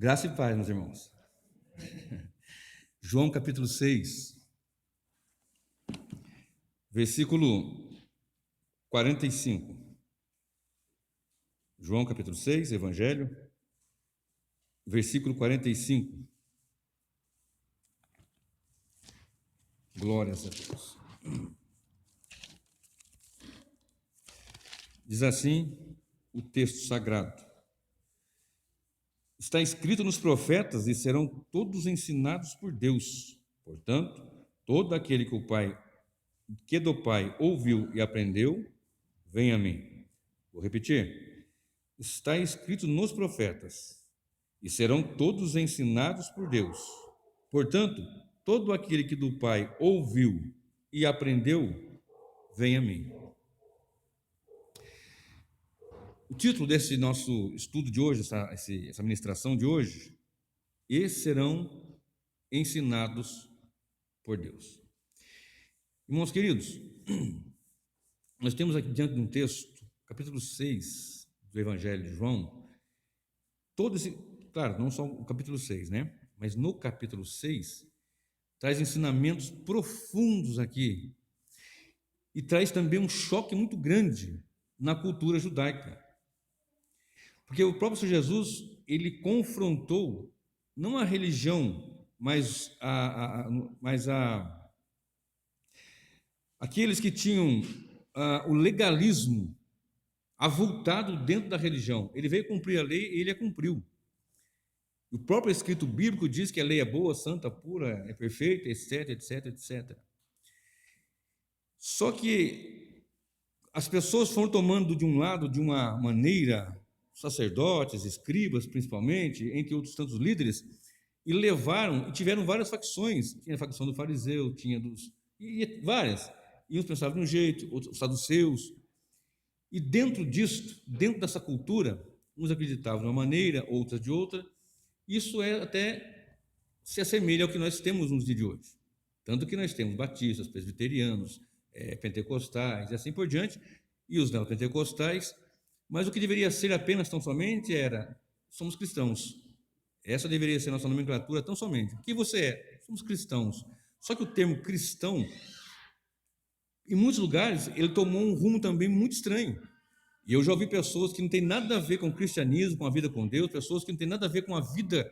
Graça e paz, meus irmãos. João capítulo 6, versículo 45. João capítulo 6, Evangelho, versículo 45. Glórias a Deus. Diz assim o texto sagrado: está escrito nos profetas e serão todos ensinados por Deus. Portanto, todo aquele que do Pai ouviu e aprendeu, vem a mim. Vou repetir. Está escrito nos profetas e serão todos ensinados por Deus. Portanto, todo aquele que do Pai ouviu e aprendeu, vem a mim. O título desse nosso estudo de hoje, essa ministração de hoje, e serão ensinados por Deus. Irmãos queridos, nós temos aqui diante de um texto, capítulo 6 do Evangelho de João, todo esse, claro, não só o capítulo 6, né? Mas no capítulo 6, traz ensinamentos profundos aqui e traz também um choque muito grande na cultura judaica. Porque o próprio Senhor Jesus, ele confrontou não a religião, mas aqueles que tinham o legalismo avultado dentro da religião. Ele veio cumprir a lei e ele a cumpriu. O próprio escrito bíblico diz que a lei é boa, santa, pura, é perfeita, etc, etc, etc. Só que as pessoas foram tomando de um lado, de uma maneira, sacerdotes, escribas principalmente, entre outros tantos líderes, e levaram, e tiveram várias facções. Tinha a facção do fariseu, tinha várias. E uns pensavam de um jeito, outros os saduceus. E dentro disso, dentro dessa cultura, uns acreditavam de uma maneira, outras de outra. Isso até se assemelha ao que nós temos nos dias de hoje. Tanto que nós temos batistas, presbiterianos, pentecostais e assim por diante, e os neopentecostais. Mas o que deveria ser apenas tão somente somos cristãos. Essa deveria ser a nossa nomenclatura tão somente. O que você é? Somos cristãos. Só que o termo cristão, em muitos lugares, ele tomou um rumo também muito estranho. E eu já ouvi pessoas que não têm nada a ver com o cristianismo, com a vida com Deus, pessoas que não têm nada a ver com a vida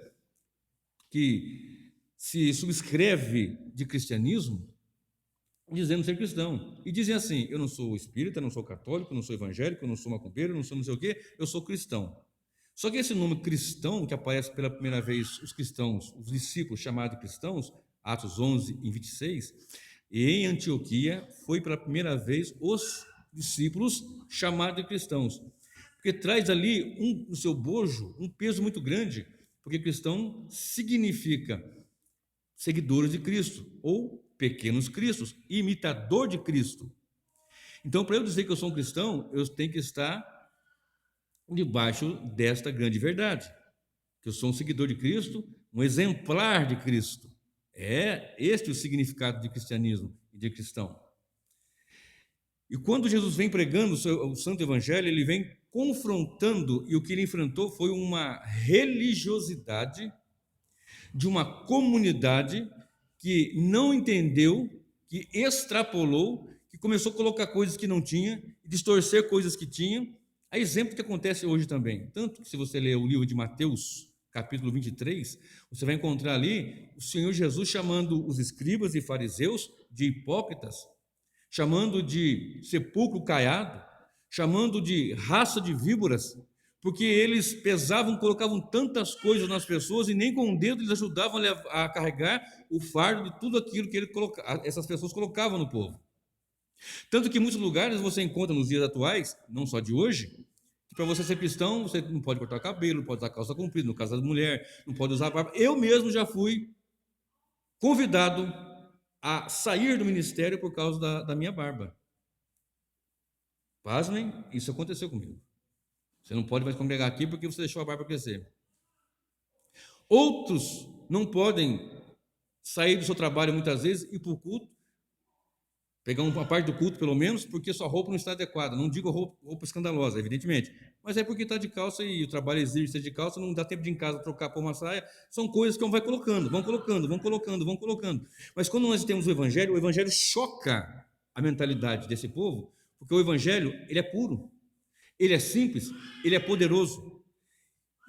que se subscreve de cristianismo, dizendo ser cristão. E dizem assim: eu não sou espírita, não sou católico, não sou evangélico, não sou macumbeiro, não sou não sei o quê, eu sou cristão. Só que esse nome cristão, que aparece pela primeira vez os cristãos, os discípulos chamados cristãos, Atos 11 e 26, e em Antioquia foi pela primeira vez os discípulos chamados de cristãos, porque traz ali no seu bojo um peso muito grande, porque cristão significa seguidores de Cristo, ou pequenos cristos, imitador de Cristo. Então, para eu dizer que eu sou um cristão, eu tenho que estar debaixo desta grande verdade, que eu sou um seguidor de Cristo, um exemplar de Cristo. É este o significado de cristianismo e de cristão. E quando Jesus vem pregando o Santo Evangelho, ele vem confrontando, e o que ele enfrentou foi uma religiosidade de uma comunidade que não entendeu, que extrapolou, que começou a colocar coisas que não tinha, distorcer coisas que tinha, a exemplo que acontece hoje também. Tanto que se você ler o livro de Mateus, capítulo 23, você vai encontrar ali o Senhor Jesus chamando os escribas e fariseus de hipócritas, chamando de sepulcro caiado, chamando de raça de víboras, porque eles pesavam, colocavam tantas coisas nas pessoas e nem com o dedo eles ajudavam a carregar o fardo de tudo aquilo que essas pessoas colocavam no povo. Tanto que em muitos lugares você encontra nos dias atuais, não só de hoje, que para você ser cristão, você não pode cortar o cabelo, não pode usar calça comprida, no caso da mulher, não pode usar barba. Eu mesmo já fui convidado a sair do ministério por causa da minha barba. Pasmem, isso aconteceu comigo. Você não pode mais congregar aqui porque você deixou a barba crescer. Outros não podem sair do seu trabalho muitas vezes e ir para o culto Pegar uma parte do culto, pelo menos, porque sua roupa não está adequada. Não digo roupa escandalosa, evidentemente. Mas é porque está de calça e o trabalho exige ser de calça, não dá tempo de ir em casa trocar por uma saia. São coisas que vai colocando, vão colocando, vão colocando, vão colocando. Mas quando nós temos o Evangelho choca a mentalidade desse povo, porque o Evangelho, ele é puro, ele é simples, ele é poderoso.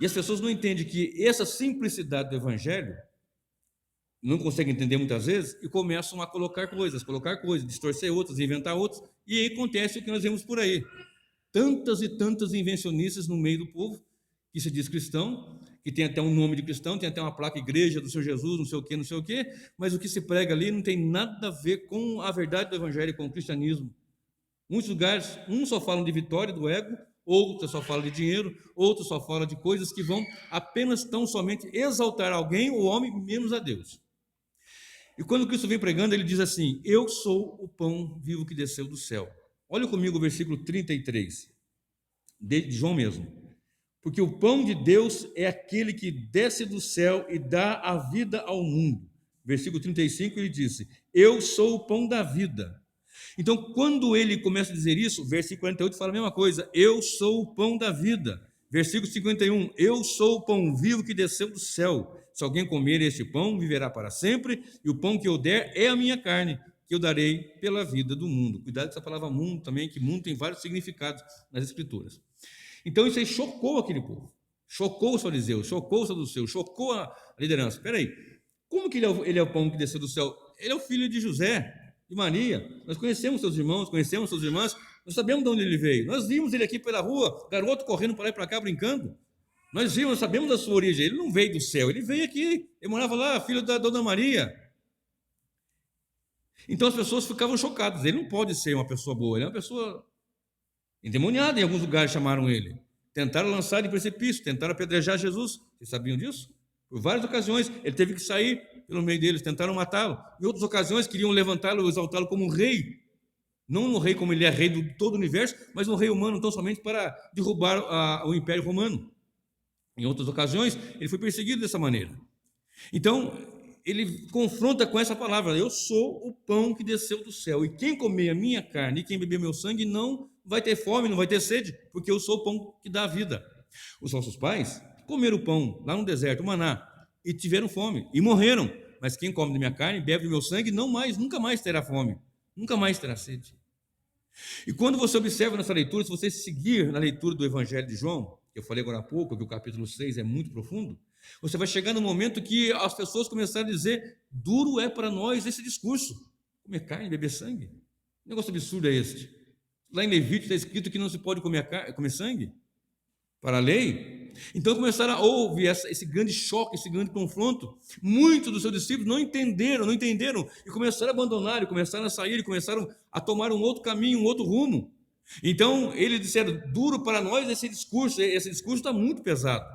E as pessoas não entendem que essa simplicidade do Evangelho, não conseguem entender muitas vezes, e começam a colocar coisas, distorcer outras, inventar outras, e aí acontece o que nós vemos por aí. Tantas e tantas invencionistas no meio do povo, que se diz cristão, que tem até um nome de cristão, tem até uma placa igreja do Senhor Jesus, não sei o quê, mas o que se prega ali não tem nada a ver com a verdade do Evangelho, com o cristianismo. Muitos lugares, uns só falam de vitória do ego, outros só falam de dinheiro, outros só falam de coisas que vão apenas tão somente exaltar alguém, o homem, menos a Deus. E quando Cristo vem pregando, ele diz assim: eu sou o pão vivo que desceu do céu. Olha comigo o versículo 33, de João mesmo. Porque o pão de Deus é aquele que desce do céu e dá a vida ao mundo. Versículo 35, ele disse: eu sou o pão da vida. Então, quando ele começa a dizer isso, versículo 48 fala a mesma coisa: eu sou o pão da vida. Versículo 51, eu sou o pão vivo que desceu do céu. Se alguém comer este pão, viverá para sempre, e o pão que eu der é a minha carne, que eu darei pela vida do mundo. Cuidado com essa palavra mundo também, que mundo tem vários significados nas Escrituras. Então isso aí chocou aquele povo, chocou os fariseus, chocou os saduceus, chocou a liderança. Espera aí, como que ele é o pão que desceu do céu? Ele é o filho de José, de Maria. Nós conhecemos seus irmãos, conhecemos suas irmãs, nós sabemos de onde ele veio. Nós vimos ele aqui pela rua, garoto correndo para lá e para cá, brincando. Nós vimos, nós sabemos da sua origem. Ele não veio do céu, ele veio aqui. Ele morava lá, filho da Dona Maria. Então as pessoas ficavam chocadas. Ele não pode ser uma pessoa boa, ele é uma pessoa endemoniada. Em alguns lugares chamaram ele. Tentaram lançar de precipício, tentaram apedrejar Jesus. Vocês sabiam disso? Por várias ocasiões, ele teve que sair pelo meio deles, tentaram matá-lo. Em outras ocasiões, queriam levantá-lo, exaltá-lo como um rei. Não um rei como ele é rei de todo o universo, mas um rei humano, tão somente para derrubar o Império Romano. Em outras ocasiões, ele foi perseguido dessa maneira. Então, ele confronta com essa palavra: eu sou o pão que desceu do céu, e quem comer a minha carne e quem beber meu sangue não vai ter fome, não vai ter sede, porque eu sou o pão que dá a vida. Os nossos pais comeram o pão lá no deserto, o maná, e tiveram fome, e morreram. Mas quem come da minha carne, bebe do meu sangue, nunca mais terá fome, nunca mais terá sede. E quando você observa nessa leitura, se você seguir na leitura do Evangelho de João, que eu falei agora há pouco, que o capítulo 6 é muito profundo, você vai chegar no momento que as pessoas começaram a dizer: duro é para nós esse discurso, comer carne, beber sangue. Que negócio absurdo é este? Lá em Levítico está escrito que não se pode comer sangue, para a lei. Então começaram a ouvir esse grande choque, esse grande confronto. Muitos dos seus discípulos não entenderam, e começaram a abandonar, e começaram a sair, e começaram a tomar um outro caminho, um outro rumo. Então eles disseram: duro para nós esse discurso está muito pesado.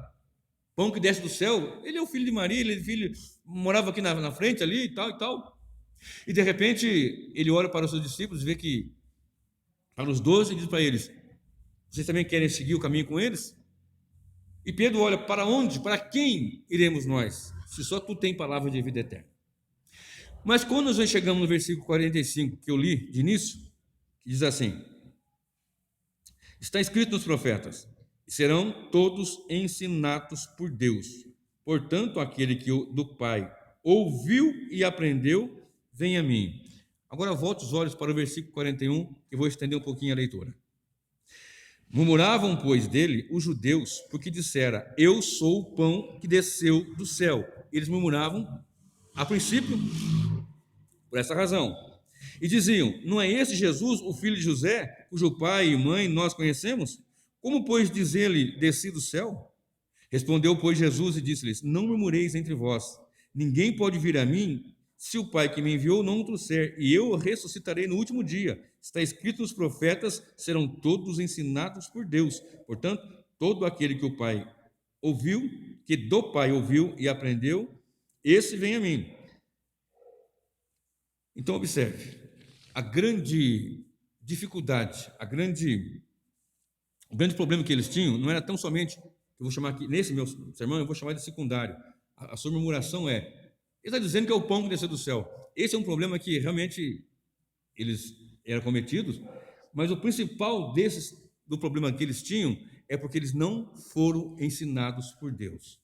Pão que desce do céu, ele é o filho de Maria, ele é filho, morava aqui na frente ali, e tal e tal. E de repente ele olha para os seus discípulos e vê que, para os 12, e diz para eles: vocês também querem seguir o caminho com eles? E Pedro olha: para onde? Para quem iremos nós? Se só tu tem palavra de vida eterna. Mas quando nós chegamos no versículo 45, que eu li de início, que diz assim: está escrito nos profetas, serão todos ensinados por Deus. Portanto, aquele que do Pai ouviu e aprendeu, vem a mim. Agora volte os olhos para o versículo 41, que eu vou estender um pouquinho a leitura. Murmuravam, pois, dele os judeus, porque dissera: eu sou o pão que desceu do céu. Eles murmuravam, a princípio, por essa razão. E diziam: não é esse Jesus, o filho de José, cujo pai e mãe nós conhecemos? Como, pois, diz ele: desci do céu? Respondeu, pois, Jesus e disse-lhes: não murmureis entre vós. Ninguém pode vir a mim se o Pai que me enviou não o trouxer, e eu o ressuscitarei no último dia. Está escrito nos profetas: serão todos ensinados por Deus. Portanto, todo aquele que o Pai ouviu, que do Pai ouviu e aprendeu, esse vem a mim. Então, observe, a grande dificuldade, o grande problema que eles tinham não era tão somente, eu vou chamar aqui, nesse meu sermão, eu vou chamar de secundário. A sua murmuração ele está dizendo que é o pão que desceu do céu. Esse é um problema que realmente eles eram cometidos, mas o principal do problema que eles tinham é porque eles não foram ensinados por Deus.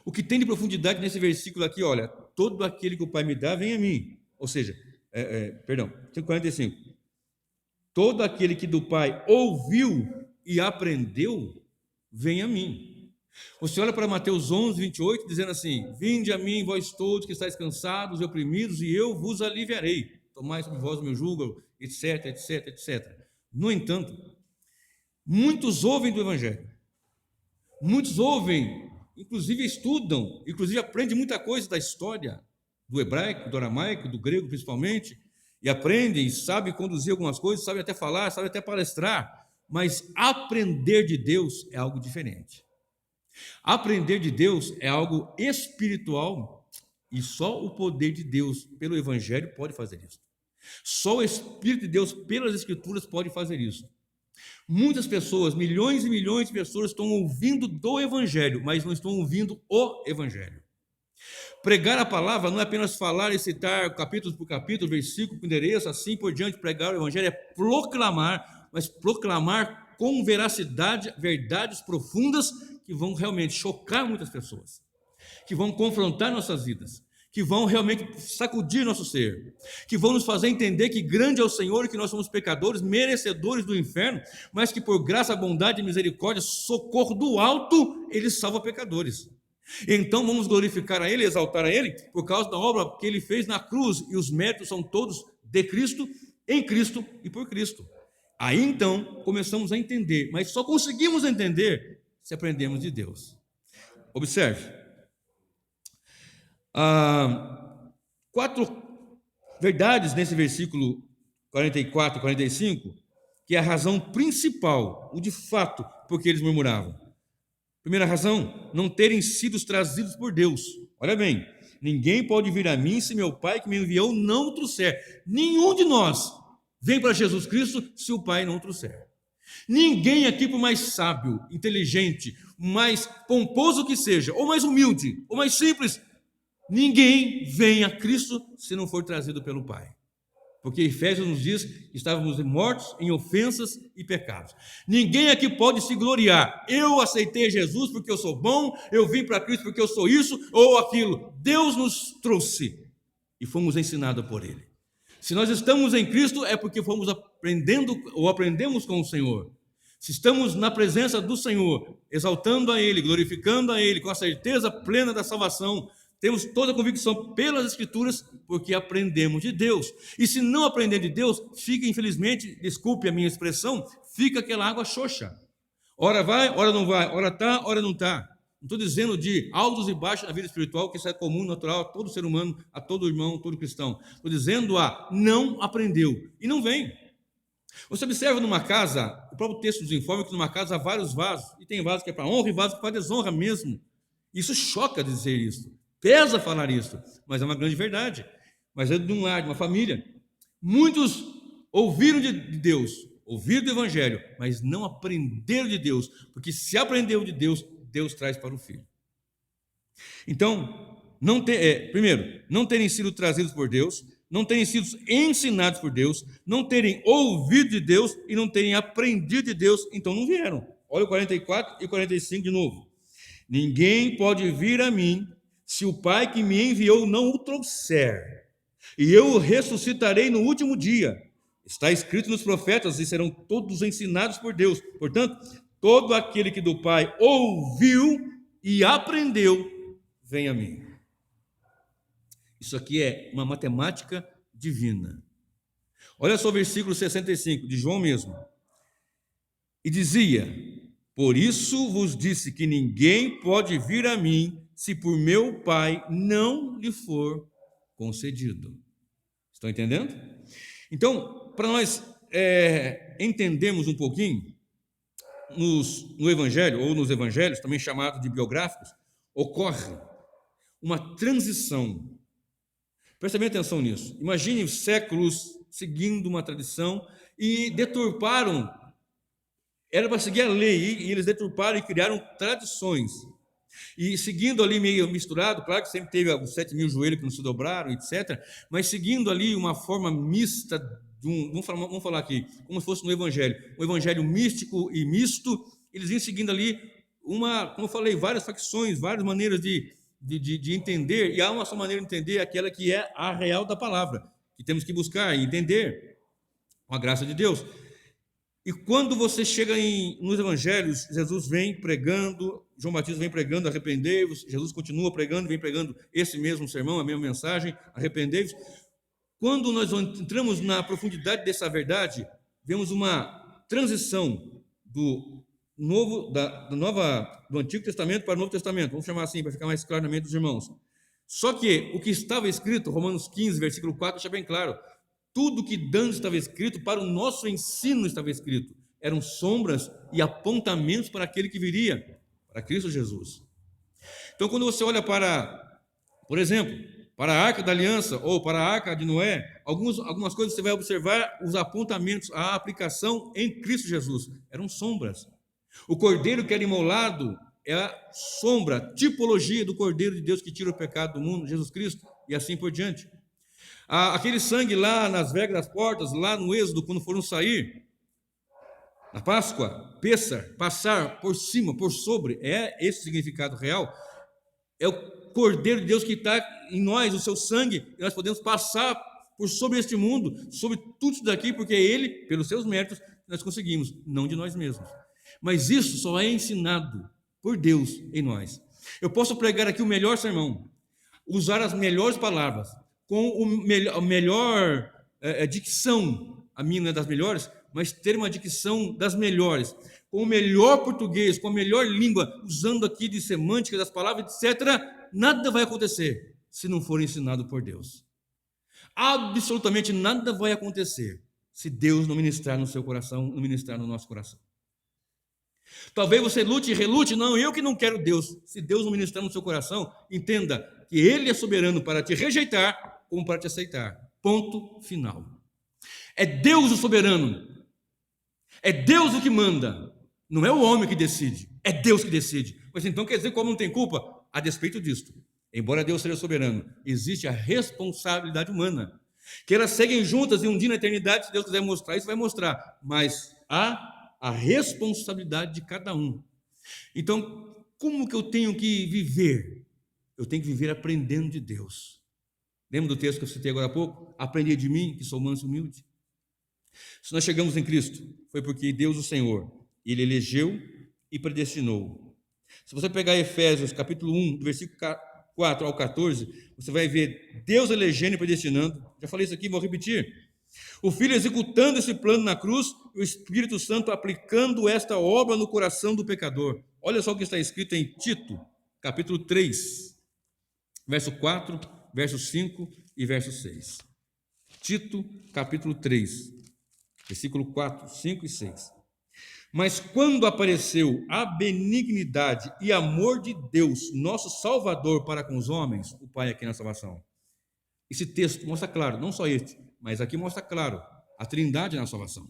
O que tem de profundidade nesse versículo aqui, olha, todo aquele que o Pai me dá, vem a mim. Ou seja, perdão, 45. Todo aquele que do Pai ouviu e aprendeu, vem a mim. Você olha para Mateus 11, 28, dizendo assim: vinde a mim, vós todos que estáis cansados e oprimidos, e eu vos aliviarei. Tomai sobre vós o meu jugo, etc, etc, etc. No entanto, muitos ouvem do Evangelho. Muitos ouvem, inclusive estudam, inclusive aprendem muita coisa da história, do hebraico, do aramaico, do grego principalmente, e aprendem, sabem conduzir algumas coisas, sabem até falar, sabem até palestrar, mas aprender de Deus é algo diferente. Aprender de Deus é algo espiritual e só o poder de Deus pelo Evangelho pode fazer isso. Só o Espírito de Deus pelas Escrituras pode fazer isso. Muitas pessoas, milhões e milhões de pessoas estão ouvindo do Evangelho, mas não estão ouvindo o Evangelho. Pregar a palavra não é apenas falar e citar capítulo por capítulo, versículo por endereço, assim por diante. Pregar o Evangelho é proclamar, mas proclamar com veracidade, verdades profundas que vão realmente chocar muitas pessoas, que vão confrontar nossas vidas, que vão realmente sacudir nosso ser, que vão nos fazer entender que grande é o Senhor e que nós somos pecadores, merecedores do inferno, mas que por graça, bondade e misericórdia, socorro do alto, Ele salva pecadores. Então vamos glorificar a Ele, exaltar a Ele, por causa da obra que Ele fez na cruz, e os méritos são todos de Cristo, em Cristo e por Cristo. Aí então começamos a entender, mas só conseguimos entender se aprendemos de Deus. Observe. 4 verdades nesse versículo 44 e 45, que é a razão principal, o de fato, porque eles murmuravam. Primeira razão, não terem sido trazidos por Deus. Olha bem, ninguém pode vir a mim se meu Pai que me enviou não o trouxer. Nenhum de nós vem para Jesus Cristo se o Pai não o trouxer. Ninguém aqui, por mais sábio, inteligente, mais pomposo que seja, ou mais humilde, ou mais simples, ninguém vem a Cristo se não for trazido pelo Pai. Porque Efésios nos diz que estávamos mortos em ofensas e pecados. Ninguém aqui pode se gloriar. Eu aceitei Jesus porque eu sou bom, eu vim para Cristo porque eu sou isso ou aquilo. Deus nos trouxe e fomos ensinados por Ele. Se nós estamos em Cristo é porque fomos aprendendo ou aprendemos com o Senhor. Se estamos na presença do Senhor, exaltando a Ele, glorificando a Ele, com a certeza plena da salvação, temos toda a convicção pelas Escrituras, porque aprendemos de Deus. E se não aprender de Deus, fica, infelizmente, desculpe a minha expressão, fica aquela água xoxa. Ora vai, ora não vai, ora está, ora não está. Não estou dizendo de altos e baixos na vida espiritual, que isso é comum, natural a todo ser humano, a todo irmão, a todo cristão. Estou dizendo não aprendeu e não vem. Você observa numa casa, o próprio texto nos informa que numa casa há vários vasos, e tem vaso que é para honra e vaso que é para desonra mesmo. Isso choca dizer isso. Pesa falar isso, mas é uma grande verdade. Mas é de um lar, de uma família. Muitos ouviram de Deus, ouviram do Evangelho, mas não aprenderam de Deus, porque se aprendeu de Deus, Deus traz para o filho. Então, primeiro, não terem sido trazidos por Deus, não terem sido ensinados por Deus, não terem ouvido de Deus e não terem aprendido de Deus, então não vieram. Olha o 44 e 45 de novo. Ninguém pode vir a mim se o Pai que me enviou não o trouxer, e eu o ressuscitarei no último dia. Está escrito nos profetas, e serão todos ensinados por Deus. Portanto, todo aquele que do Pai ouviu e aprendeu, vem a mim. Isso aqui é uma matemática divina. Olha só o versículo 65, de João mesmo. E dizia: por isso vos disse que ninguém pode vir a mim se por meu Pai não lhe for concedido. Estão entendendo? Então, para nós entendermos um pouquinho, no Evangelho, ou nos Evangelhos, também chamado de biográficos, ocorre uma transição. Preste bem atenção nisso. Imagine séculos seguindo uma tradição e deturparam, era para seguir a lei, e eles deturparam e criaram tradições. E seguindo ali meio misturado, claro que sempre teve os 7.000 joelhos que não se dobraram, etc., mas seguindo ali uma forma mista, vamos falar aqui, como se fosse no Evangelho, um Evangelho místico e misto, eles iam seguindo ali como eu falei, várias facções, várias maneiras de entender, e há uma só maneira de entender, aquela que é a real da palavra, que temos que buscar e entender com a graça de Deus. E quando você chega nos evangelhos, Jesus vem pregando, João Batista vem pregando, arrependei-vos, Jesus continua pregando, vem pregando esse mesmo sermão, a mesma mensagem, arrependei-vos. Quando nós entramos na profundidade dessa verdade, vemos uma transição do Antigo Testamento para o Novo Testamento, vamos chamar assim, para ficar mais claro na mente dos irmãos. Só que o que estava escrito, Romanos 15, versículo 4, deixa bem claro, tudo que antes estava escrito, para o nosso ensino estava escrito, eram sombras e apontamentos para aquele que viria, para Cristo Jesus. Então, quando você olha para, por exemplo, para a Arca da Aliança ou para a Arca de Noé, algumas coisas você vai observar os apontamentos, a aplicação em Cristo Jesus, eram sombras. O cordeiro que era imolado é a sombra, tipologia do cordeiro de Deus que tira o pecado do mundo, Jesus Cristo, e assim por diante. Aquele sangue lá nas vegas das portas, lá no Êxodo, quando foram sair, na Páscoa, Pêssar, passar por cima, por sobre, é esse o significado real, é o Cordeiro de Deus que está em nós, o seu sangue, e nós podemos passar por sobre este mundo, sobre tudo isso daqui, porque é Ele, pelos seus méritos, nós conseguimos, não de nós mesmos. Mas isso só é ensinado por Deus em nós. Eu posso pregar aqui o melhor sermão, usar as melhores palavras, com a melhor dicção, a minha não é das melhores, mas ter uma dicção das melhores, com o melhor português, com a melhor língua, usando aqui de semântica das palavras, etc., nada vai acontecer se não for ensinado por Deus. Absolutamente nada vai acontecer se Deus não ministrar no seu coração, não ministrar no nosso coração. Talvez você lute e relute, não, eu que não quero Deus. Se Deus não ministrar no seu coração, entenda que Ele é soberano para te rejeitar como para te aceitar. Ponto final. É Deus o soberano. É Deus o que manda. Não é o homem que decide. É Deus que decide. Mas então quer dizer que o homem não tem culpa? A despeito disto, embora Deus seja soberano, existe a responsabilidade humana. Que elas seguem juntas e um dia na eternidade, se Deus quiser mostrar isso, vai mostrar. Mas há a responsabilidade de cada um. Então, como que eu tenho que viver? Eu tenho que viver aprendendo de Deus. Lembra do texto que eu citei agora há pouco? Aprendei de mim, que sou manso e humilde. Se nós chegamos em Cristo, foi porque Deus, o Senhor, Ele elegeu e predestinou. Se você pegar Efésios, capítulo 1, do versículo 4 ao 14, você vai ver Deus elegendo e predestinando. Já falei isso aqui, vou repetir. O Filho executando esse plano na cruz, e o Espírito Santo aplicando esta obra no coração do pecador. Olha só o que está escrito em Tito, capítulo 3, verso 4, verso 5 e verso 6. Tito, capítulo 3, versículo 4, 5 e 6. Mas quando apareceu a benignidade e amor de Deus, nosso Salvador para com os homens, o Pai aqui na salvação. Esse texto mostra claro, não só este, mas aqui mostra claro a Trindade na salvação.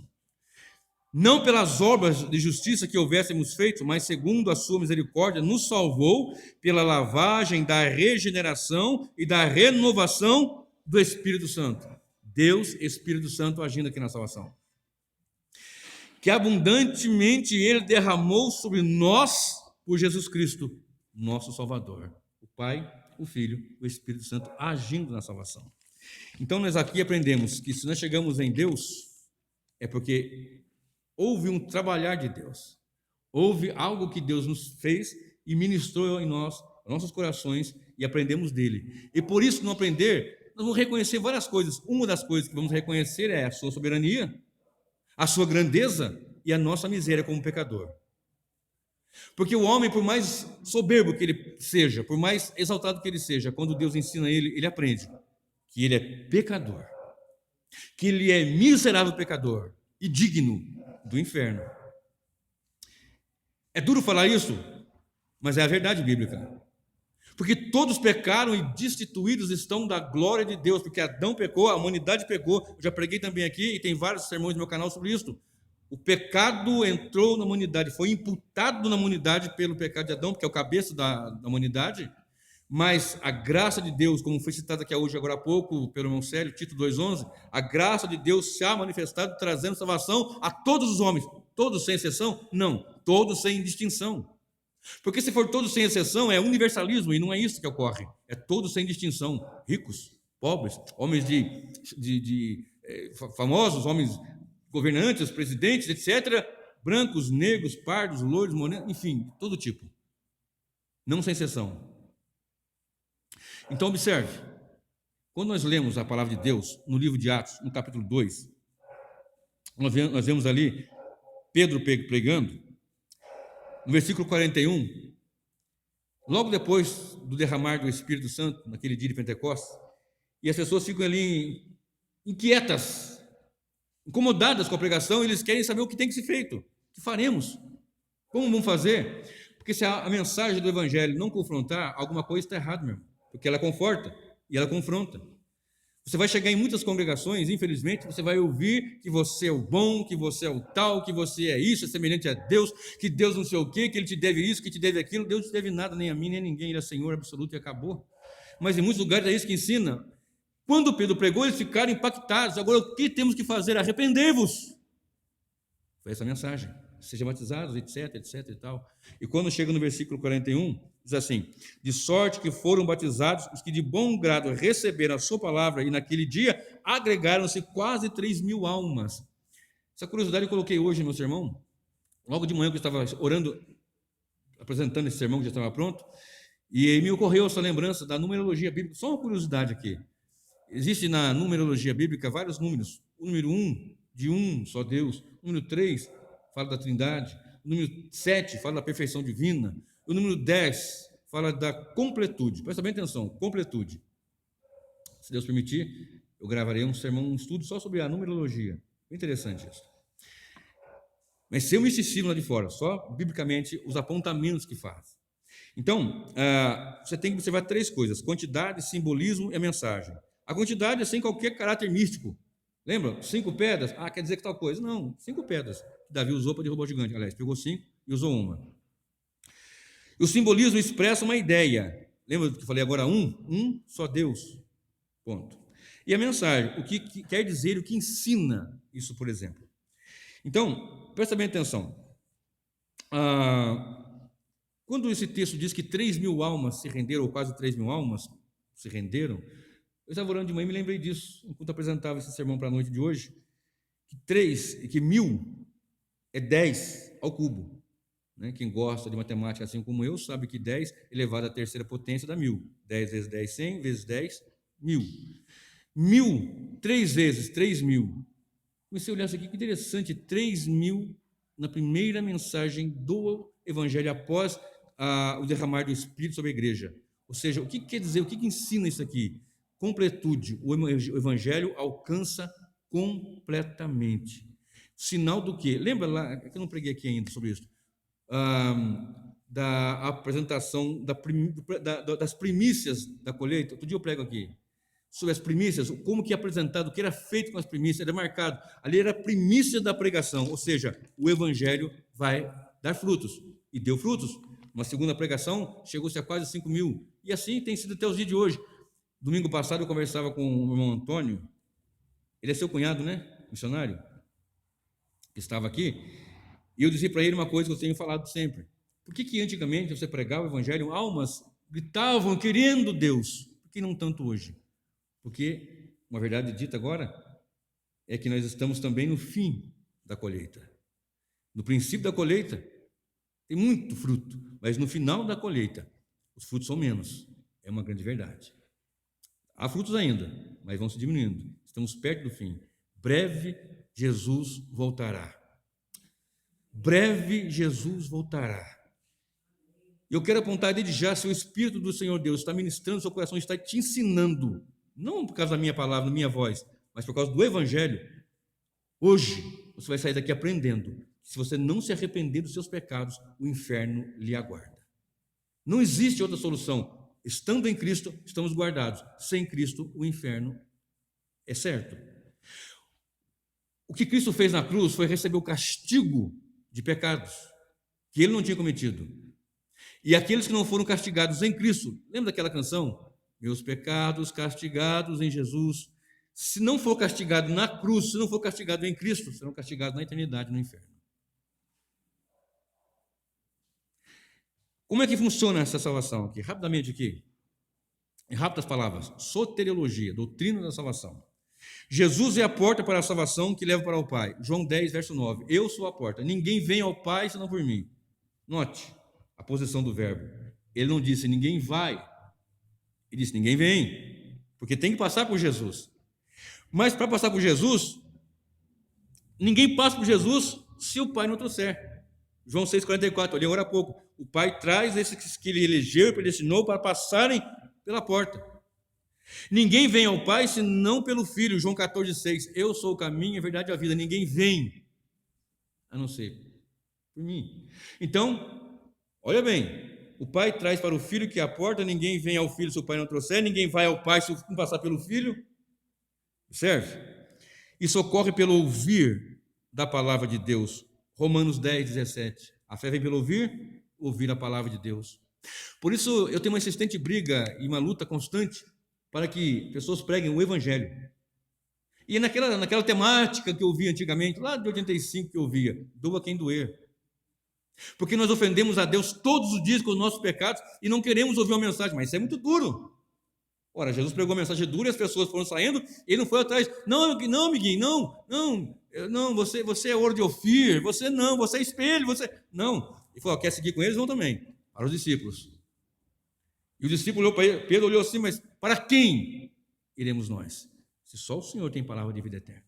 Não pelas obras de justiça que houvéssemos feito, mas segundo a sua misericórdia, nos salvou pela lavagem da regeneração e da renovação do Espírito Santo. Deus, Espírito Santo, agindo aqui na salvação. Que abundantemente Ele derramou sobre nós por Jesus Cristo, nosso Salvador. O Pai, o Filho, o Espírito Santo agindo na salvação. Então nós aqui aprendemos que se nós chegamos em Deus, é porque houve um trabalhar de Deus. Houve algo que Deus nos fez e ministrou em nós, nossos corações, e aprendemos dele. E por isso, no aprender, nós vamos reconhecer várias coisas. Uma das coisas que vamos reconhecer é a sua soberania, a sua grandeza e a nossa miséria como pecador. Porque o homem, por mais soberbo que ele seja, por mais exaltado que ele seja, quando Deus ensina ele, ele aprende que ele é pecador, que ele é miserável pecador e digno do inferno. É duro falar isso, mas é a verdade bíblica. Porque todos pecaram e destituídos estão da glória de Deus, porque Adão pecou, a humanidade pecou. Eu já preguei também aqui e tem vários sermões no meu canal sobre isso. O pecado entrou na humanidade, foi imputado na humanidade pelo pecado de Adão, porque é o cabeça da humanidade, mas a graça de Deus, como foi citado aqui hoje, agora há pouco, pelo irmão Célio, Tito 2,11, a graça de Deus se ha manifestado, trazendo salvação a todos os homens, todos sem exceção? Não, todos sem distinção. Porque se for todos sem exceção, é universalismo, e não é isso que ocorre, é todos sem distinção, ricos, pobres, homens famosos, homens governantes, presidentes, etc., brancos, negros, pardos, loiros, morenos, enfim, todo tipo, não sem exceção. Então, observe, quando nós lemos a palavra de Deus no livro de Atos, no capítulo 2, nós vemos ali Pedro pregando, no versículo 41, logo depois do derramar do Espírito Santo, naquele dia de Pentecostes, e as pessoas ficam ali inquietas, incomodadas com a pregação, e eles querem saber o que tem que ser feito, o que faremos, como vamos fazer, porque se a mensagem do Evangelho não confrontar, alguma coisa está errada, meu irmão, porque ela conforta e ela confronta. Você vai chegar em muitas congregações, infelizmente, você vai ouvir que você é o bom, que você é o tal, que você é isso, é semelhante a Deus, que Deus não sei o quê, que Ele te deve isso, que te deve aquilo. Deus não te deve nada, nem a mim, nem a ninguém, Ele é Senhor absoluto e acabou. Mas em muitos lugares é isso que ensina. Quando Pedro pregou, eles ficaram impactados. Agora, o que temos que fazer? Arrependei-vos. Foi essa a mensagem. Sejam batizados, etc, etc e tal. E quando chega no versículo 41, diz assim: de sorte que foram batizados os que de bom grado receberam a sua palavra, e naquele dia agregaram-se quase 3.000 almas. Essa curiosidade eu coloquei hoje no meu sermão, logo de manhã que eu estava orando, apresentando esse sermão que já estava pronto, e aí me ocorreu essa lembrança da numerologia bíblica. Só uma curiosidade aqui. Existe na numerologia bíblica vários números. O número 1, de um só Deus. O número 3, fala da Trindade. O número 7 fala da perfeição divina. O número 10 fala da completude. Presta bem atenção, completude. Se Deus permitir, eu gravarei um sermão, um estudo só sobre a numerologia. Interessante isso. Mas sem o misticismo lá de fora, só biblicamente os apontamentos que faz. Então, você tem que observar 3 coisas: quantidade, simbolismo e a mensagem. A quantidade é sem qualquer caráter místico. Lembra? 5 pedras? Quer dizer que tal coisa. Não, 5 pedras. Davi usou para derrubar o gigante. Aliás, pegou 5 e usou uma. O simbolismo expressa uma ideia. Lembra do que eu falei agora? Um só Deus. Ponto. E a mensagem, o que quer dizer, o que ensina isso, por exemplo. Então, presta bem atenção. Quando esse texto diz que 3.000 almas se renderam, ou quase 3.000 almas se renderam, eu estava orando de manhã e me lembrei disso, enquanto apresentava esse sermão para a noite de hoje, que 1.000 é 10 ao cubo. Né? Quem gosta de matemática assim como eu, sabe que 10 elevado à terceira potência dá 1.000. 10 vezes 10, 100, vezes 10, 1.000. 1.000, 3 vezes 3.000. Comecei a olhar isso aqui, que interessante, 3.000 na primeira mensagem do Evangelho após o derramar do Espírito sobre a igreja. Ou seja, o que quer dizer, o que ensina isso aqui? Completude. O Evangelho alcança completamente. Sinal do quê? Lembra lá, que eu não preguei aqui ainda sobre isso, da apresentação das primícias da colheita. Outro dia eu prego aqui sobre as primícias, como que é apresentado, o que era feito com as primícias, era marcado. Ali era a primícia da pregação, ou seja, o Evangelho vai dar frutos. E deu frutos. Uma segunda pregação, chegou-se a quase 5.000. E assim tem sido até os dias de hoje. Domingo passado eu conversava com o irmão Antônio, ele é seu cunhado, né? Missionário, que estava aqui, e eu disse para ele uma coisa que eu tenho falado sempre: por que antigamente você pregava o Evangelho, almas gritavam querendo Deus, por que não tanto hoje? Porque uma verdade dita agora é que nós estamos também no fim da colheita. No princípio da colheita tem muito fruto, mas no final da colheita os frutos são menos. É uma grande verdade. Há frutos ainda, mas vão se diminuindo. Estamos perto do fim. Breve Jesus voltará. Breve Jesus voltará. Eu quero apontar desde já, se o Espírito do Senhor Deus está ministrando no seu coração, está te ensinando, não por causa da minha palavra, da minha voz, mas por causa do Evangelho. Hoje você vai sair daqui aprendendo que se você não se arrepender dos seus pecados, o inferno lhe aguarda. Não existe outra solução. Estando em Cristo, estamos guardados. Sem Cristo, o inferno é certo. O que Cristo fez na cruz foi receber o castigo de pecados que ele não tinha cometido. E aqueles que não foram castigados em Cristo, lembra daquela canção? Meus pecados castigados em Jesus. Se não for castigado na cruz, se não for castigado em Cristo, serão castigados na eternidade, no inferno. Como é que funciona essa salvação aqui? Rapidamente aqui, em rápidas palavras, soteriologia, doutrina da salvação. Jesus é a porta para a salvação que leva para o Pai. João 10, verso 9. Eu sou a porta. Ninguém vem ao Pai senão por mim. Note a posição do verbo. Ele não disse ninguém vai. Ele disse ninguém vem. Porque tem que passar por Jesus. Mas para passar por Jesus, ninguém passa por Jesus se o Pai não trouxer. João 6,44. Eu li agora há pouco. O Pai traz esses que ele elegeu e predestinou para passarem pela porta. Ninguém vem ao Pai senão pelo Filho. João 14,6. Eu sou o caminho, a verdade e a vida. Ninguém vem a não ser por mim. Então, olha bem, o Pai traz para o Filho que é a porta. Ninguém vem ao Filho se o Pai não trouxer. Ninguém vai ao Pai se não passar pelo Filho. Serve? Isso ocorre pelo ouvir da palavra de Deus. Romanos 10, 17. A fé vem pelo ouvir a palavra de Deus. Por isso eu tenho uma insistente briga e uma luta constante para que pessoas preguem o Evangelho. E naquela temática que eu via antigamente, lá de 85 que eu via, doa quem doer. Porque nós ofendemos a Deus todos os dias com os nossos pecados e não queremos ouvir uma mensagem, mas isso é muito duro. Ora, Jesus pregou uma mensagem dura e as pessoas foram saindo, ele não foi atrás. Não, amiguinho, não, você é ouro de Ofir, você é espelho, você... Não, ele falou, quer seguir com eles? Vão também, para os discípulos. E o discípulo olhou para ele, Pedro olhou assim, mas para quem iremos nós? Se só o Senhor tem palavra de vida eterna.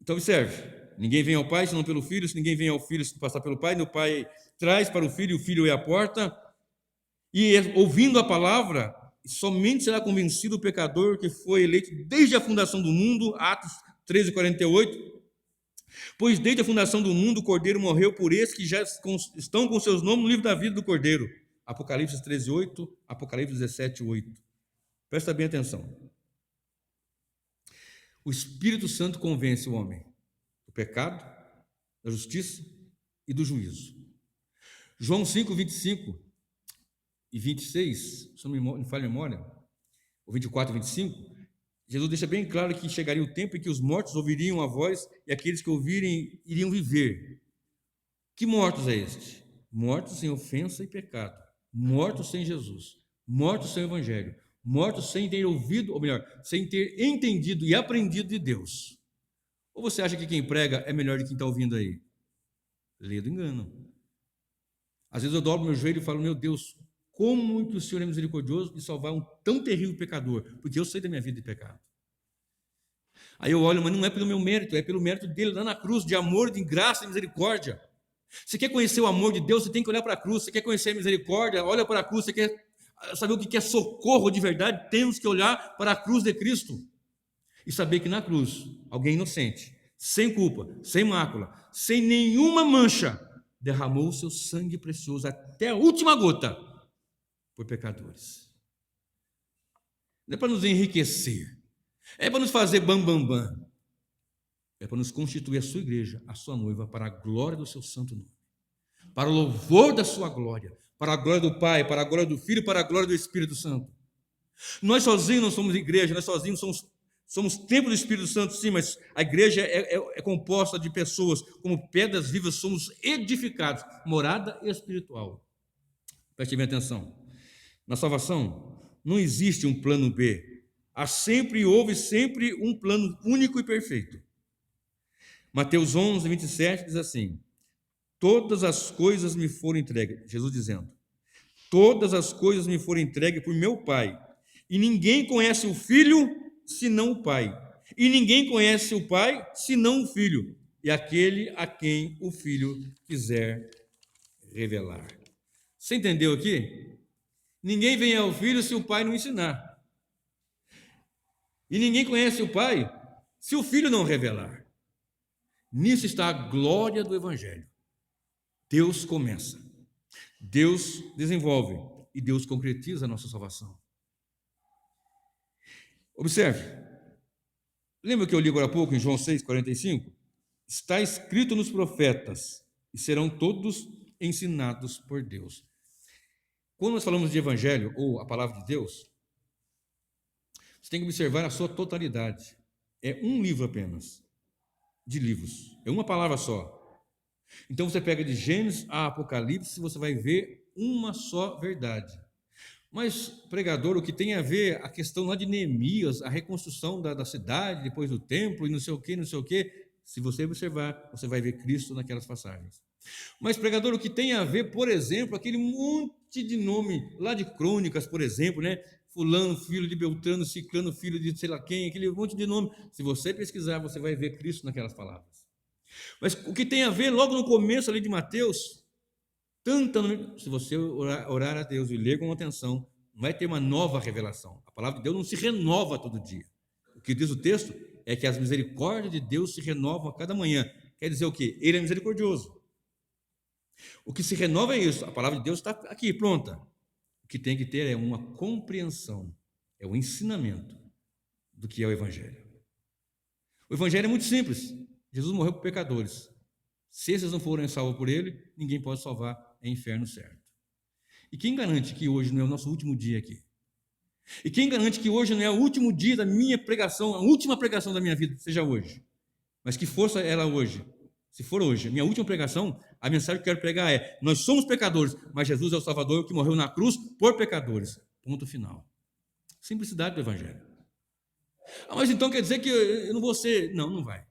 Então observe, ninguém vem ao Pai senão pelo Filho, se ninguém vem ao Filho se passar pelo Pai, o Pai traz para o Filho é a porta, e ouvindo a palavra, somente será convencido o pecador que foi eleito desde a fundação do mundo, Atos 13:48, pois desde a fundação do mundo o Cordeiro morreu por esses que já estão com seus nomes no livro da vida do Cordeiro, Apocalipse 13:8, Apocalipse 17:8. Presta bem atenção. O Espírito Santo convence o homem do pecado, da justiça e do juízo. João 5:25 e 26, se não me falha a memória, ou 24 e 25, Jesus deixa bem claro que chegaria o tempo em que os mortos ouviriam a voz e aqueles que ouvirem iriam viver. Que mortos é este? Mortos sem ofensa e pecado, mortos sem Jesus, mortos sem o Evangelho, mortos sem ter ouvido, ou melhor, sem ter entendido e aprendido de Deus. Ou você acha que quem prega é melhor do que quem está ouvindo aí? Lê do engano. Às vezes eu dobro meu joelho e falo, meu Deus, como que o Senhor é misericordioso de salvar um tão terrível pecador, porque eu sei da minha vida de pecado. Aí eu olho, mas não é pelo meu mérito, é pelo mérito dele lá na cruz, de amor, de graça e misericórdia. Você quer conhecer o amor de Deus, você tem que olhar para a cruz. Você quer conhecer a misericórdia, olha para a cruz. Você quer saber o que é socorro de verdade, temos que olhar para a cruz de Cristo e saber que na cruz, alguém inocente, sem culpa, sem mácula, sem nenhuma mancha, derramou o seu sangue precioso até a última gota por pecadores. Não é para nos enriquecer, é para nos fazer bam. É para nos constituir a sua igreja, a sua noiva, para a glória do seu santo nome, para o louvor da sua glória, para a glória do Pai, para a glória do Filho, para a glória do Espírito Santo. Nós sozinhos não somos igreja, nós sozinhos somos templo do Espírito Santo, sim, mas a igreja é composta de pessoas, como pedras vivas, somos edificados, morada espiritual. Preste bem atenção. Na salvação, não existe um plano B. Há sempre e houve sempre um plano único e perfeito. Mateus 11, 27 diz assim, todas as coisas me foram entregues, Jesus dizendo, todas as coisas me foram entregues por meu Pai, e ninguém conhece o Filho senão o Pai, e ninguém conhece o Pai senão o Filho, e aquele a quem o Filho quiser revelar. Você entendeu aqui? Ninguém vem ao Filho se o Pai não ensinar. E ninguém conhece o Pai se o Filho não revelar. Nisso está a glória do Evangelho. Deus começa, Deus desenvolve e Deus concretiza a nossa salvação. Observe, Lembra que eu li agora há pouco em João 6,45? Está escrito nos profetas, e serão todos ensinados por Deus. Quando nós falamos de evangelho, ou a palavra de Deus, você tem que observar a sua totalidade. É um livro apenas, de livros. É uma palavra só. Então você pega de Gênesis a Apocalipse, você vai ver uma só verdade. Mas, pregador, o que tem a ver a questão lá de Neemias, a reconstrução da cidade, depois do templo, e não sei o quê, se você observar, você vai ver Cristo naquelas passagens. Mas, pregador, o que tem a ver, por exemplo, aquele monte de nome lá de Crônicas, por exemplo, né? Fulano, filho de Beltrano, Ciclano, filho de sei lá quem, aquele monte de nome. Se você pesquisar, você vai ver Cristo naquelas palavras. Mas o que tem a ver logo no começo ali de Mateus, se você orar a Deus e ler com atenção, vai ter uma nova revelação. A palavra de Deus não se renova todo dia. O que diz o texto é que as misericórdias de Deus se renovam a cada manhã. Quer dizer o quê? Ele é misericordioso. O que se renova é isso. A palavra de Deus está aqui, pronta. O que tem que ter é uma compreensão, é o ensinamento do que é o Evangelho. O Evangelho é muito simples. Jesus morreu por pecadores. Se esses não forem salvos por ele, ninguém pode salvar, é inferno certo. E quem garante que hoje não é o nosso último dia aqui? E quem garante que hoje não é o último dia da minha pregação, a última pregação da minha vida, seja hoje? Mas que força ela hoje? Se for hoje, a minha última pregação, a mensagem que eu quero pregar é: nós somos pecadores, mas Jesus é o Salvador que morreu na cruz por pecadores. Ponto final. Simplicidade do Evangelho. Mas então quer dizer que eu não vou ser... Não, não vai.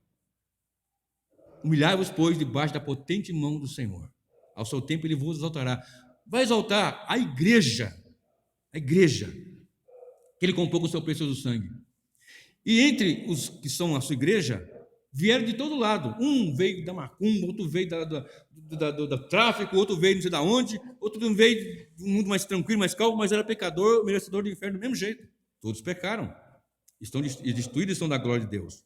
Humilhai-vos, pois, debaixo da potente mão do Senhor. Ao seu tempo ele vos exaltará. Vai exaltar a igreja, que ele comprou com o seu precioso sangue. E entre os que são a sua igreja, vieram de todo lado. Um veio da macumba, outro veio do tráfico, outro veio não sei de onde, outro veio de um mundo mais tranquilo, mais calmo, mas era pecador, merecedor do inferno do mesmo jeito. Todos pecaram, estão destruídos e estão da glória de Deus.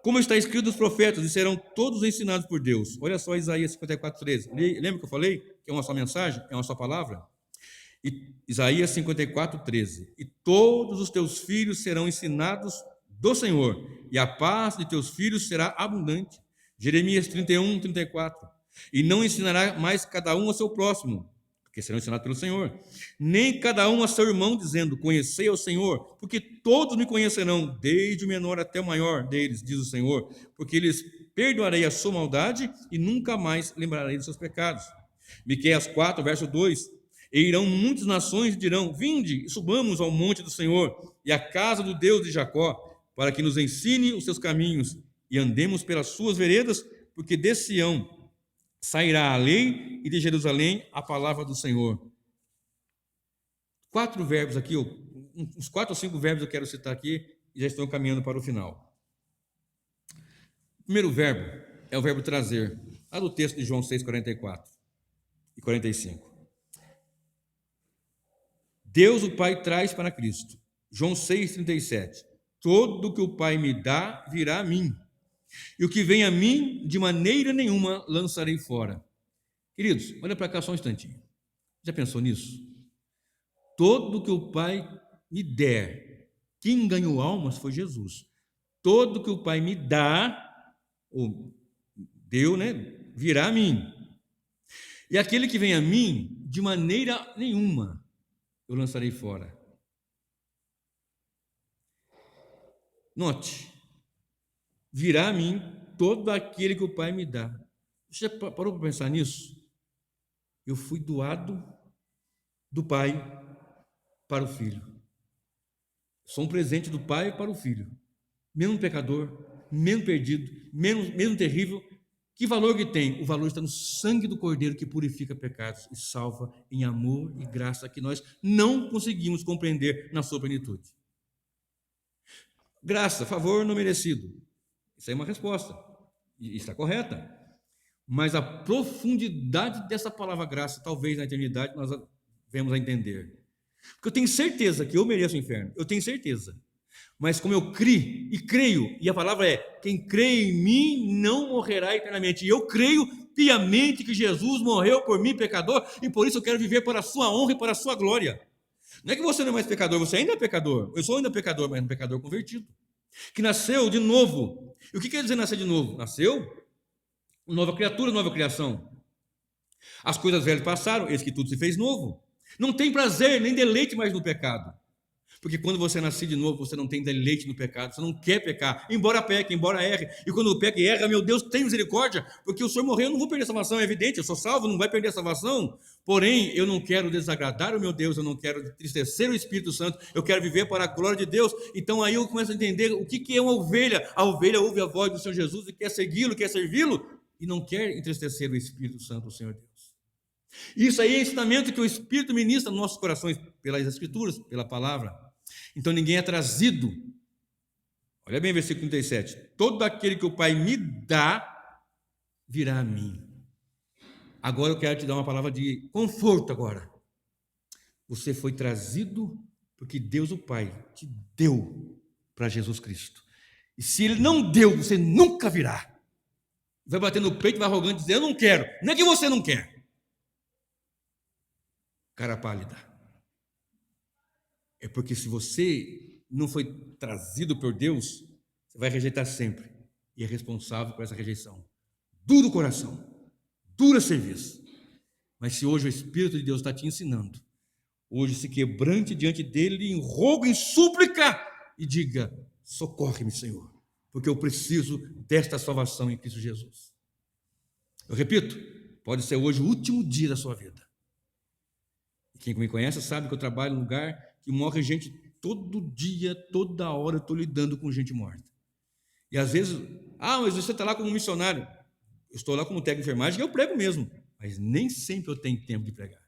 Como está escrito nos profetas, e serão todos ensinados por Deus. Olha só Isaías 54:13. Lembra que eu falei que é uma só mensagem, é uma só palavra? Isaías 54:13. E todos os teus filhos serão ensinados do Senhor, e a paz de teus filhos será abundante. Jeremias 31:34. E não ensinará mais cada um ao seu próximo, porque serão ensinados pelo Senhor, nem cada um a seu irmão, dizendo: conhecei ao Senhor, porque todos me conhecerão, desde o menor até o maior deles, diz o Senhor, porque lhes perdoarei a sua maldade e nunca mais lembrarei dos seus pecados. Miqueias 4:2. E irão muitas nações e dirão: vinde e subamos ao monte do Senhor e à casa do Deus de Jacó, para que nos ensine os seus caminhos e andemos pelas suas veredas, porque de Sião sairá a lei e de Jerusalém a palavra do Senhor. 4 verbos aqui, uns 4 ou 5 verbos eu quero citar aqui e já estou caminhando para o final. O primeiro verbo é o verbo trazer, lá do texto de João 6:44 e 45. Deus o Pai traz para Cristo. João 6:37. Todo que o Pai me dá virá a mim, e o que vem a mim, de maneira nenhuma lançarei fora. Queridos, olha para cá só um instantinho. Já pensou nisso? Todo que o Pai me der, quem ganhou almas foi Jesus. Todo que o Pai me dá, ou deu, né, virá a mim. E aquele que vem a mim, de maneira nenhuma eu lançarei fora. Note, virá a mim todo aquele que o Pai me dá. Você já parou para pensar nisso? Eu fui doado do Pai para o Filho. Sou um presente do Pai para o Filho. Mesmo pecador, mesmo perdido, mesmo terrível. Que valor que tem? O valor está no sangue do Cordeiro que purifica pecados e salva em amor e graça que nós não conseguimos compreender na sua plenitude. Graça, favor não merecido. Isso aí é uma resposta, e está correta. Mas a profundidade dessa palavra graça, talvez na eternidade nós venhamos a entender. Porque eu tenho certeza que eu mereço o inferno, eu tenho certeza. Mas como eu criei e creio, e a palavra é: quem crê em mim não morrerá eternamente. E eu creio piamente que Jesus morreu por mim, pecador, e por isso eu quero viver para a sua honra e para a sua glória. Não é que você não é mais pecador, você ainda é pecador. Eu sou ainda pecador, mas um pecador convertido. que nasceu de novo. E o que quer dizer nascer de novo? Nasceu nova criatura, nova criação. As coisas velhas passaram, eis que tudo se fez novo. Não tem prazer nem deleite mais no pecado. Porque quando você nasce de novo, você não tem deleite no pecado, você não quer pecar, embora peque, embora erre. E quando peca e erra, meu Deus, tem misericórdia, porque o Senhor morreu, eu não vou perder a salvação, é evidente, eu sou salvo, não vai perder a salvação. Porém, eu não quero desagradar o meu Deus, eu não quero entristecer o Espírito Santo, eu quero viver para a glória de Deus. Então aí eu começo a entender o que é uma ovelha. A ovelha ouve a voz do Senhor Jesus e quer segui-lo, quer servi-lo, e não quer entristecer o Espírito Santo, o Senhor Deus. Isso aí é ensinamento que o Espírito ministra nos nossos corações, pelas Escrituras, pela palavra. Então ninguém é trazido. Olha bem, versículo 37. Todo aquele que o Pai me dá, virá a mim. Agora eu quero te dar uma palavra de conforto agora. Você foi trazido porque Deus o Pai te deu para Jesus Cristo. E se Ele não deu, você nunca virá. Vai bater no peito, vai arrogante, dizer, eu não quero. Não é que você não quer. Cara pálida. É porque se você não foi trazido por Deus, você vai rejeitar sempre. E é responsável por essa rejeição. Duro coração, dura serviço. Mas se hoje o Espírito de Deus está te ensinando, hoje se quebrante diante dele em rogo, em súplica, e diga, socorre-me, Senhor, porque eu preciso desta salvação em Cristo Jesus. Eu repito, pode ser hoje o último dia da sua vida. E quem me conhece sabe que eu trabalho em um lugar que morre gente todo dia, toda hora eu estou lidando com gente morta. E às vezes, mas você está lá como missionário. Eu estou lá como técnico de enfermagem e eu prego mesmo, mas nem sempre eu tenho tempo de pregar.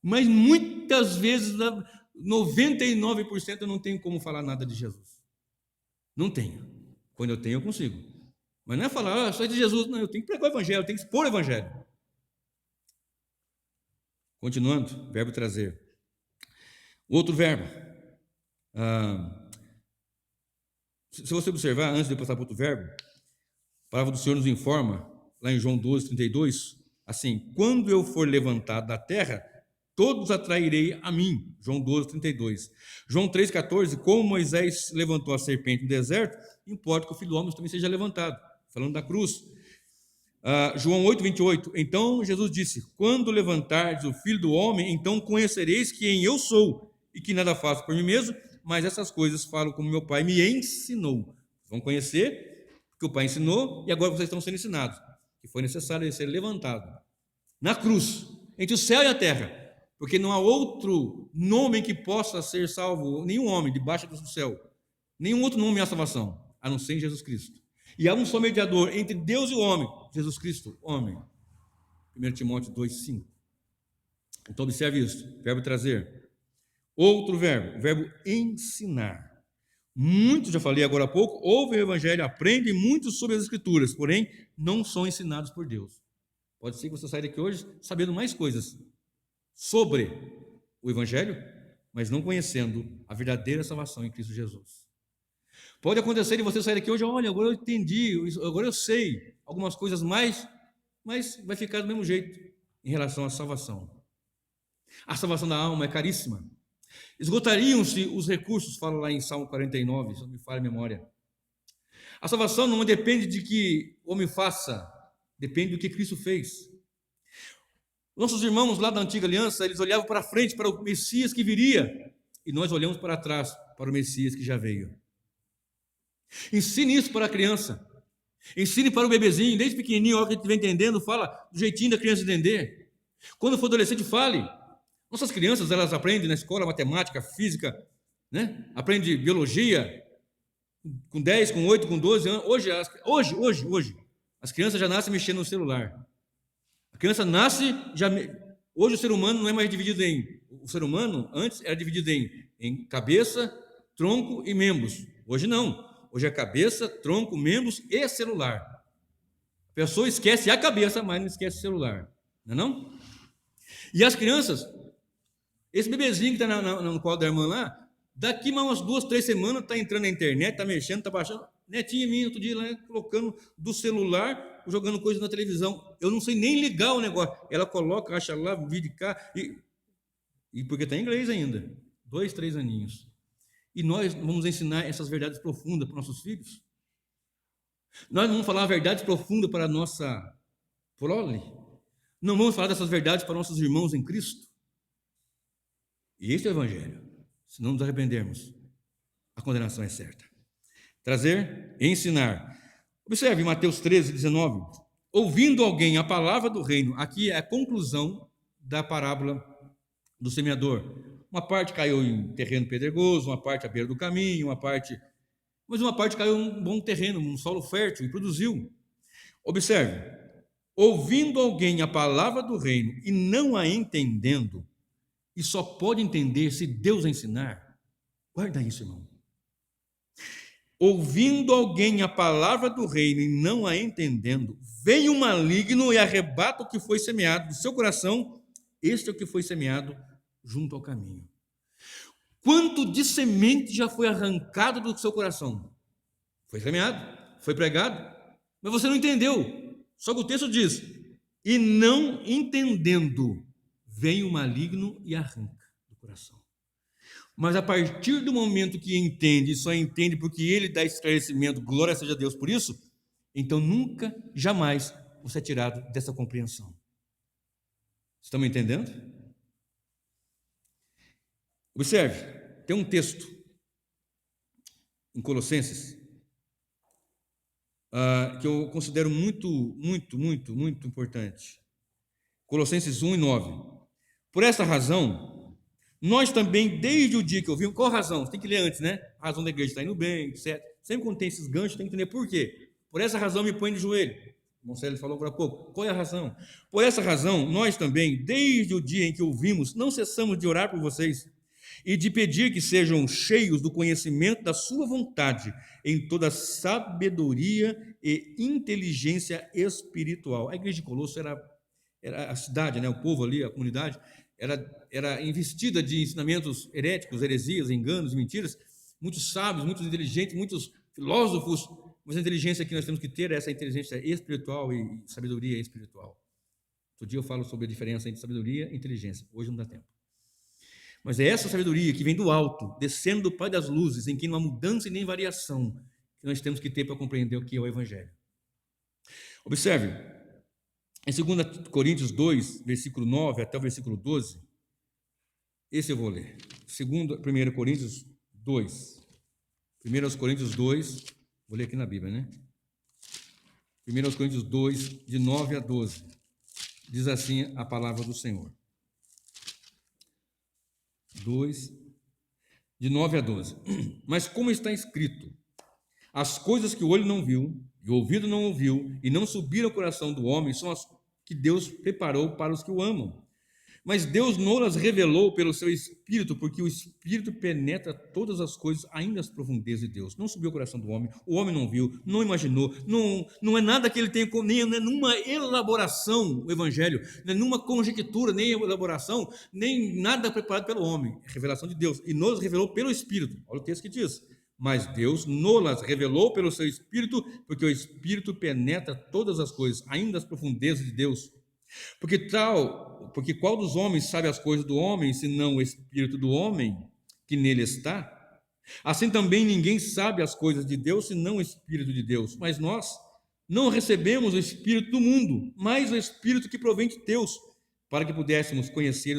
Mas muitas vezes, 99% eu não tenho como falar nada de Jesus. Não tenho. Quando eu tenho, eu consigo. Mas não é falar, só de Jesus, não, eu tenho que pregar o evangelho, eu tenho que expor o evangelho. Continuando, verbo trazer. Outro verbo. Se você observar, antes de eu passar para outro verbo, a palavra do Senhor nos informa, lá em João 12, 32, assim, quando eu for levantado da terra, todos atrairei a mim. João 12, 32. João 3, 14, como Moisés levantou a serpente no deserto, importa que o Filho do Homem também seja levantado. Falando da cruz. João 8, 28, então Jesus disse, quando levantardes o Filho do Homem, então conhecereis quem eu sou, e que nada faço por mim mesmo, mas essas coisas falo como meu Pai me ensinou. Vão conhecer, porque o Pai ensinou, e agora vocês estão sendo ensinados, que foi necessário ser levantado, na cruz, entre o céu e a terra, porque não há outro nome que possa ser salvo, nenhum homem debaixo do céu, nenhum outro nome é a salvação, a não ser em Jesus Cristo. E há um só mediador entre Deus e o homem, Jesus Cristo, homem. 1 Timóteo 2, 5. Então observe isso, verbo trazer. Outro verbo, o verbo ensinar. Muitos, já falei agora há pouco, ouvem o evangelho, aprendem muito sobre as escrituras, porém não são ensinados por Deus. Pode ser que você saia daqui hoje sabendo mais coisas sobre o evangelho, mas não conhecendo a verdadeira salvação em Cristo Jesus. Pode acontecer de você sair daqui hoje, olha, agora eu entendi, agora eu sei algumas coisas mais, mas vai ficar do mesmo jeito em relação à salvação. A salvação da alma é caríssima. Esgotariam-se os recursos, fala lá em Salmo 49, se não me falha a memória. A salvação não depende de que o homem faça, depende do que Cristo fez. Nossos irmãos lá da antiga aliança, eles olhavam para frente, para o Messias que viria, e nós olhamos para trás, para o Messias que já veio. Ensine isso para a criança. Ensine para o bebezinho, desde pequenininho, a hora que ele estiver entendendo, fala do jeitinho da criança entender. Quando for adolescente, fale. Nossas crianças, elas aprendem na escola matemática, física, né? Aprendem biologia, com 10, com 8, com 12 anos. Hoje, as crianças já nascem mexendo no celular. A criança nasce, hoje o ser humano não é mais dividido em... O ser humano, antes, era dividido em cabeça, tronco e membros. Hoje não. Hoje é cabeça, tronco, membros e celular. A pessoa esquece a cabeça, mas não esquece o celular. Não é não? E as crianças, esse bebezinho que está no colo da irmã lá, daqui mais umas 2, 3 semanas, está entrando na internet, está mexendo, está baixando. Netinha minha, outro dia, lá, colocando do celular, jogando coisa na televisão. Eu não sei nem ligar o negócio. Ela coloca, acha lá, vídeo cá, e porque está em inglês ainda. 2, 3 aninhos. e nós vamos ensinar essas verdades profundas para nossos filhos? Nós não vamos falar verdades profundas para a nossa prole? Não vamos falar dessas verdades para nossos irmãos em Cristo? E este é o Evangelho. Se não nos arrependermos, a condenação é certa. Trazer e ensinar. Observe Mateus 13, 19. Ouvindo alguém a palavra do reino, aqui é a conclusão da parábola do semeador. Uma parte caiu em terreno pedregoso, uma parte à beira do caminho, mas uma parte caiu em um bom terreno, um solo fértil e produziu. Observe, ouvindo alguém a palavra do reino e não a entendendo, e só pode entender se Deus ensinar. Guarda isso, irmão. Ouvindo alguém a palavra do reino e não a entendendo, vem o maligno e arrebata o que foi semeado do seu coração. Este é o que foi semeado junto ao caminho. Quanto de semente já foi arrancado do seu coração? Foi semeado, foi pregado, mas você não entendeu. Só que o texto diz: e não entendendo, vem o maligno e arranca do coração. Mas a partir do momento que entende, e só entende porque ele dá esclarecimento, glória seja a Deus por isso, então nunca, jamais você é tirado dessa compreensão. Estão me entendendo? Observe, tem um texto em Colossenses que eu considero muito importante. Colossenses 1 e 9. Por essa razão, nós também, desde o dia que ouvimos, qual razão? Você tem que ler antes, né? A razão da igreja está indo bem, etc. Sempre quando tem esses ganchos, tem que entender por quê. Por essa razão me põe de joelho. O irmão Célio falou agora há pouco. Qual é a razão? Por essa razão, nós também, desde o dia em que ouvimos, não cessamos de orar por vocês e de pedir que sejam cheios do conhecimento da sua vontade, em toda sabedoria e inteligência espiritual. A igreja de Colosso era a cidade, né, o povo ali, a comunidade, era investida de ensinamentos heréticos, heresias, enganos e mentiras. Muitos sábios, muitos inteligentes, muitos filósofos, mas a inteligência que nós temos que ter é essa inteligência espiritual e sabedoria espiritual. Outro dia eu falo sobre a diferença entre sabedoria e inteligência, hoje não dá tempo. Mas é essa sabedoria que vem do alto, descendo do Pai das luzes, em que não há mudança e nem variação, que nós temos que ter para compreender o que é o Evangelho. Observe, em 2 Coríntios 2, versículo 9 até o versículo 12, esse eu vou ler. 1 Coríntios 2. 1 Coríntios 2, vou ler aqui na Bíblia, né? 1 Coríntios 2, de 9 a 12. Diz assim a palavra do Senhor. 2, de 9 a 12. Mas como está escrito, as coisas que o olho não viu, e o ouvido não ouviu, e não subiram ao coração do homem, são as que Deus preparou para os que o amam. Mas Deus não as revelou pelo seu Espírito, porque o Espírito penetra todas as coisas, ainda as profundezas de Deus. Não subiu ao coração do homem, o homem não viu, não imaginou, não é nada que ele tenha, nem é numa elaboração o Evangelho, nem numa conjectura, nem elaboração, nem nada preparado pelo homem. É revelação de Deus, e nos revelou pelo Espírito. Olha o texto que diz: mas Deus nos revelou pelo seu Espírito, porque o Espírito penetra todas as coisas, ainda as profundezas de Deus. Porque qual dos homens sabe as coisas do homem, senão o Espírito do homem que nele está? Assim também ninguém sabe as coisas de Deus, senão o Espírito de Deus. Mas nós não recebemos o Espírito do mundo, mas o Espírito que provém de Deus, para que pudéssemos conhecer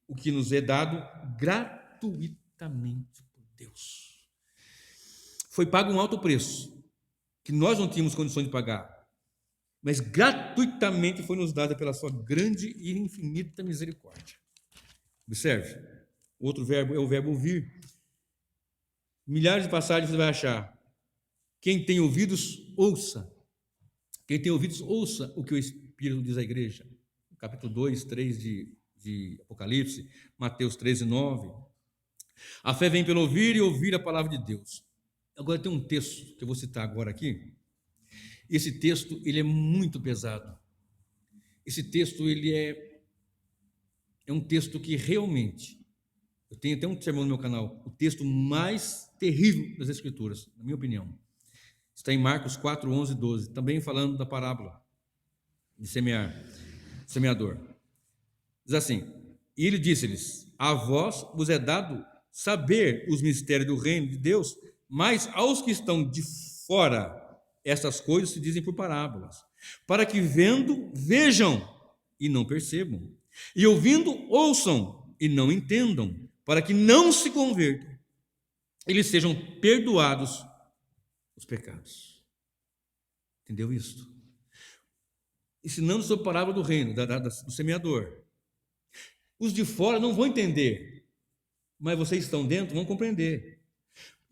o que nos é dado gratuitamente por Deus. Foi pago um alto preço, que nós não tínhamos condições de pagar, mas gratuitamente foi nos dada pela sua grande e infinita misericórdia. Observe, outro verbo é o verbo ouvir. Milhares de passagens você vai achar. Quem tem ouvidos, ouça. Quem tem ouvidos, ouça o que o Espírito diz à igreja. Capítulo 2, 3 de Apocalipse, Mateus 13, 9. A fé vem pelo ouvir e ouvir a palavra de Deus. Agora tem um texto que eu vou citar agora aqui. Esse texto, ele é muito pesado. Esse texto, ele é um texto que realmente, eu tenho até um sermão no meu canal, o texto mais terrível das Escrituras, na minha opinião. Está em Marcos 4, 11 e 12, também falando da parábola de semeador. Diz assim: e ele disse-lhes: a vós vos é dado saber os mistérios do reino de Deus, mas aos que estão de fora, essas coisas se dizem por parábolas, para que vendo, vejam e não percebam, e ouvindo, ouçam e não entendam, para que não se convertam, eles sejam perdoados os pecados. Entendeu isso? Ensinando sobre a parábola do reino, do semeador. Os de fora não vão entender, mas vocês estão dentro vão compreender.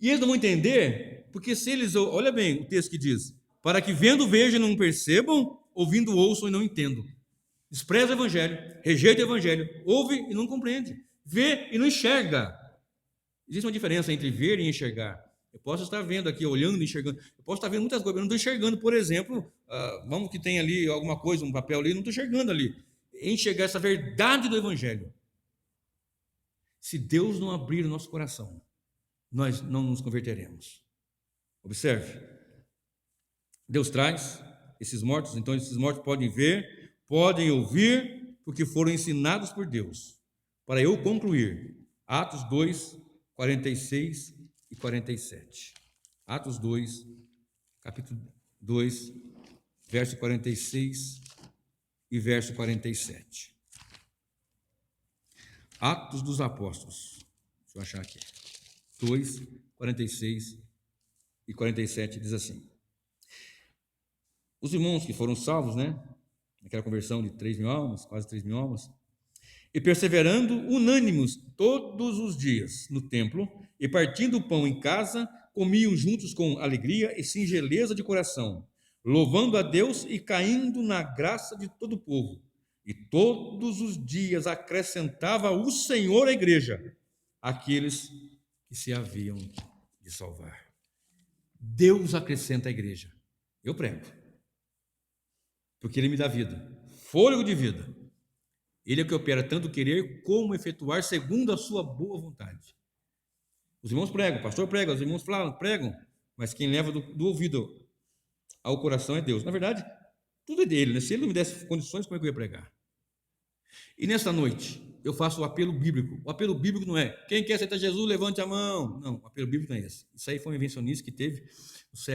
E eles não vão entender, porque se eles, olha bem o texto que diz, para que vendo, vejam e não percebam, ouvindo, ouçam e não entendam. Despreza o evangelho, rejeita o evangelho, ouve e não compreende, vê e não enxerga. Existe uma diferença entre ver e enxergar. Eu posso estar vendo aqui, olhando e enxergando. Eu posso estar vendo muitas coisas, mas não estou enxergando, por exemplo, vamos que tem ali alguma coisa, um papel ali, não estou enxergando ali. Enxergar essa verdade do evangelho. Se Deus não abrir o nosso coração, nós não nos converteremos. Observe. Deus traz esses mortos, então esses mortos podem ver, podem ouvir, porque foram ensinados por Deus. Para eu concluir, Atos 2, 46 e 47. Atos 2, capítulo 2, verso 46 e verso 47. Atos dos Apóstolos. Deixa eu achar aqui. 2, 46 e 47 diz assim: os irmãos que foram salvos, naquela conversão de 3.000 almas, quase 3.000 almas, e perseverando unânimos todos os dias no templo, e partindo o pão em casa, comiam juntos com alegria e singeleza de coração, louvando a Deus e caindo na graça de todo o povo. E todos os dias acrescentava o Senhor à igreja aqueles que se haviam de salvar. Deus acrescenta à igreja. Eu prego, porque Ele me dá vida, fôlego de vida. Ele é o que opera tanto querer como efetuar segundo a sua boa vontade. Os irmãos pregam, o pastor prega, os irmãos falam, pregam, mas quem leva do ouvido ao coração é Deus. Na verdade, tudo é dele, Se ele não me desse condições, como é que eu ia pregar? E nesta noite, eu faço o apelo bíblico. O apelo bíblico não é, quem quer aceitar Jesus, levante a mão. Não, o apelo bíblico não é esse. Isso aí foi um invencionista que teve no século